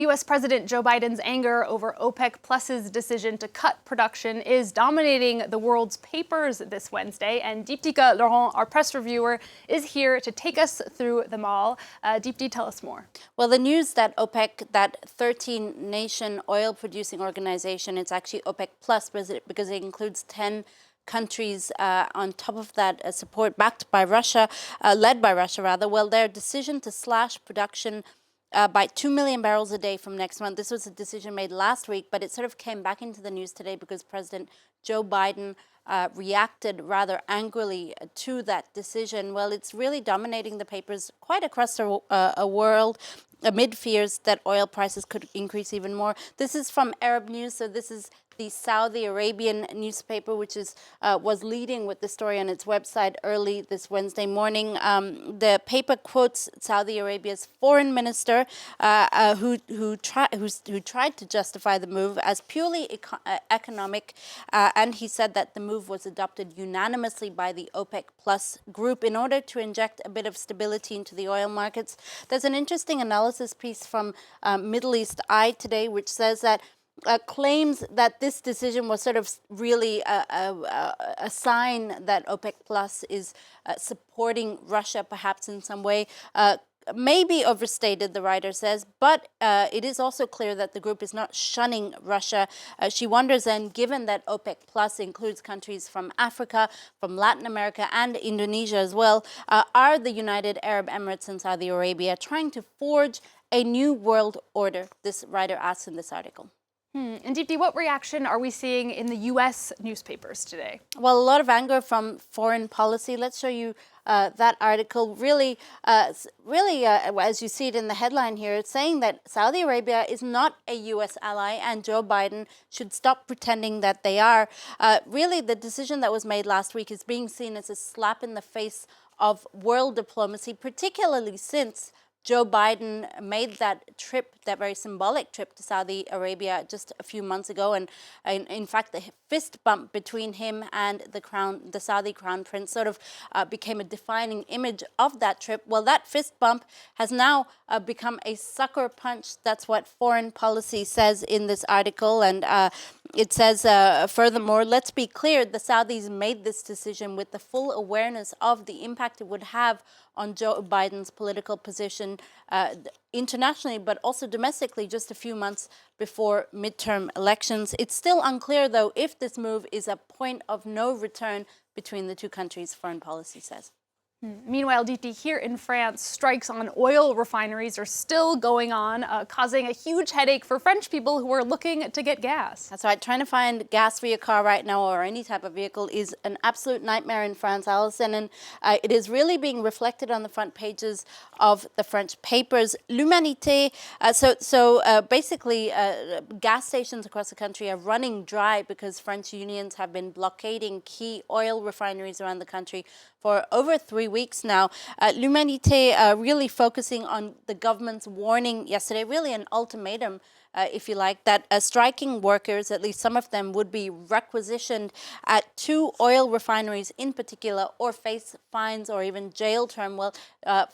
U.S. President Joe Biden's anger over OPEC Plus's decision to cut production is dominating the world's papers this Wednesday. And Deeptika Laurent, our press reviewer, is here to take us through them all. Deepti, tell us more. Well, the news that OPEC, that 13-nation oil-producing organization, it's actually OPEC Plus because it includes 10 countries on top of that support backed by Russia, led by Russia rather. Well, their decision to slash production by 2 million barrels a day from next month. This was a decision made last week, but it sort of came back into the news today because President Joe Biden reacted rather angrily to that decision. Well, it's really dominating the papers quite across the world amid fears that oil prices could increase even more. This is from Arab News, so this is the Saudi Arabian newspaper, which was leading with the story on its website early this Wednesday morning. The paper quotes Saudi Arabia's foreign minister, who tried to justify the move as purely economic, and he said that the move was adopted unanimously by the OPEC Plus group in order to inject a bit of stability into the oil markets. There's an interesting analysis piece from Middle East Eye today, which says that claims that this decision was sort of really a sign that OPEC Plus is supporting Russia perhaps in some way. May be overstated, the writer says, but it is also clear that the group is not shunning Russia. She wonders then, given that OPEC Plus includes countries from Africa, from Latin America, and Indonesia as well, are the United Arab Emirates and Saudi Arabia trying to forge a new world order? This writer asks in this article. And Deepti, what reaction are we seeing in the U.S. newspapers today? Well, a lot of anger from foreign policy. Let's show you that article. Really, as you see it in the headline here, it's saying that Saudi Arabia is not a U.S. ally and Joe Biden should stop pretending that they are. Really, the decision that was made last week is being seen as a slap in the face of world diplomacy, particularly since Joe Biden made that trip, that very symbolic trip to Saudi Arabia just a few months ago. And in fact, the fist bump between him and the Saudi crown prince sort of became a defining image of that trip. Well, that fist bump has now become a sucker punch. That's what foreign policy says in this article. And it says, furthermore, let's be clear, the Saudis made this decision with the full awareness of the impact it would have on Joe Biden's political position internationally, but also domestically just a few months before midterm elections. It's still unclear, though, if this move is a point of no return between the two countries, foreign policy says. Meanwhile, Deepti, here in France, strikes on oil refineries are still going on, causing a huge headache for French people who are looking to get gas. That's right. Trying to find gas for your car right now or any type of vehicle is an absolute nightmare in France, Alison. And it is really being reflected on the front pages of the French papers. L'Humanité. Basically, gas stations across the country are running dry because French unions have been blockading key oil refineries around the country for over 3 weeks now. L'Humanité really focusing on the government's warning yesterday, really an ultimatum, if you like, that striking workers, at least some of them, would be requisitioned at 2 oil refineries in particular or face fines or even jail term. Well,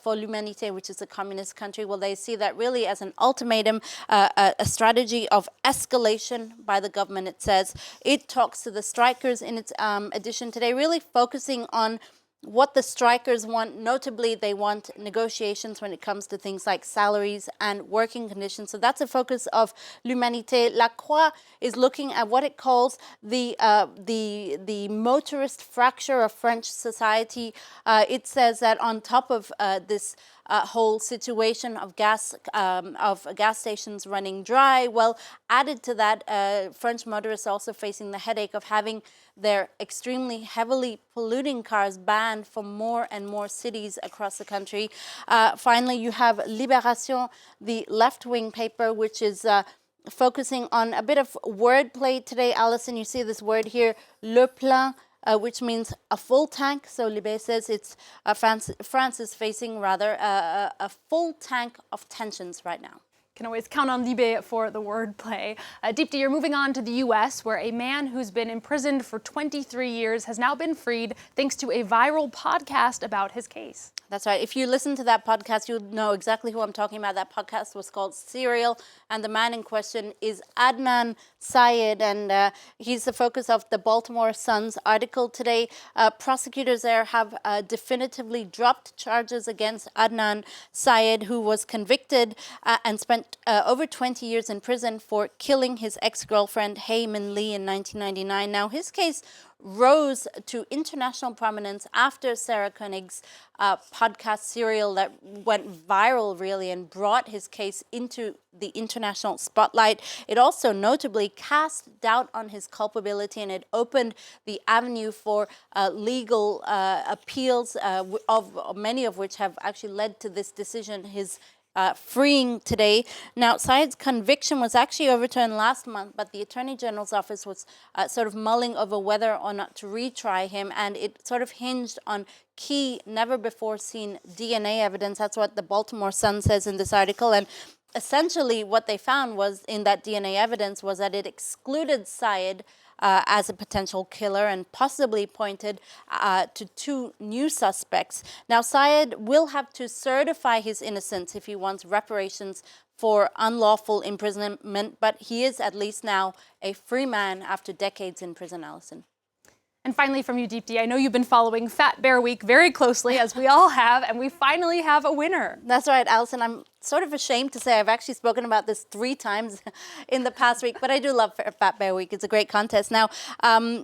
for L'Humanité, which is a communist country, well, they see that really as an ultimatum, a strategy of escalation by the government, it says. It talks to the strikers in its edition today, really focusing on what the strikers want. Notably, they want negotiations when it comes to things like salaries and working conditions. So that's a focus of L'Humanité. La Croix is looking at what it calls the motorist fracture of French society. It says that on top of this whole situation of gas stations running dry, well, added to that, French motorists also facing the headache of having their extremely heavily polluting cars banned from more and more cities across the country. Finally, you have Libération, the left-wing paper, which is focusing on a bit of wordplay today. Alison, you see this word here, le plein, which means a full tank. So Libé says it's France is facing rather a full tank of tensions right now. Can always count on Libé for the wordplay. Deepti, you're moving on to the U.S., where a man who's been imprisoned for 23 years has now been freed thanks to a viral podcast about his case. That's right. If you listen to that podcast, you'll know exactly who I'm talking about. That podcast was called Serial, and the man in question is Adnan Syed, and he's the focus of the Baltimore Sun's article today. Prosecutors there have definitively dropped charges against Adnan Syed, who was convicted and spent over 20 years in prison for killing his ex-girlfriend, Hae Min Lee, in 1999. Now, his case rose to international prominence after Sarah Koenig's podcast Serial that went viral, really, and brought his case into the international spotlight. It also notably cast doubt on his culpability, and it opened the avenue for legal appeals, of many of which have actually led to this decision, his freeing today. Now, Syed's conviction was actually overturned last month, but the Attorney General's office was sort of mulling over whether or not to retry him, and it sort of hinged on key, never-before-seen DNA evidence. That's what the Baltimore Sun says in this article, and essentially what they found was in that DNA evidence was that it excluded Syed as a potential killer and possibly pointed to two new suspects. Now, Syed will have to certify his innocence if he wants reparations for unlawful imprisonment, but he is at least now a free man after decades in prison, Alison. And finally from you, Deepti, I know you've been following Fat Bear Week very closely, as we all have, and we finally have a winner. That's right, Alison. I'm sort of ashamed to say I've actually spoken about this 3 times in the past week, but I do love Fat Bear Week. It's a great contest. Now,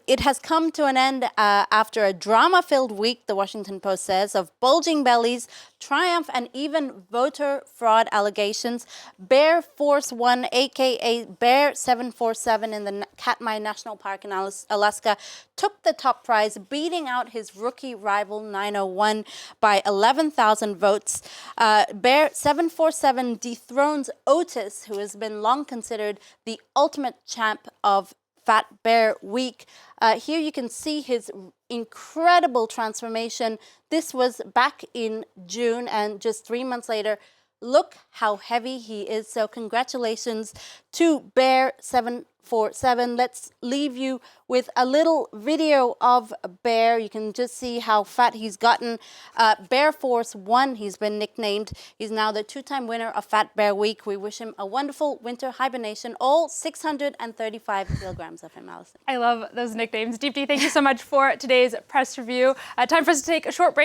it has come to an end after a drama-filled week, the Washington Post says, of bulging bellies, triumph, and even voter fraud allegations. Bear Force One, aka Bear 747 in the Katmai National Park in Alaska, took the top prize, beating out his rookie rival 901 by 11,000 votes. Bear 747 dethrones Otis, who has been long considered the ultimate champ of Fat Bear Week. Here you can see his incredible transformation. This was back in June, and just 3 months later, look how heavy he is. So congratulations to Bear 747. Let's leave you with a little video of Bear. You can just see how fat he's gotten. Bear Force One, he's been nicknamed. He's now the 2-time winner of Fat Bear Week. We wish him a wonderful winter hibernation, all 635 kilograms of him, Alison. I love those nicknames. Deepti, thank you so much for today's press review. Time for us to take a short break.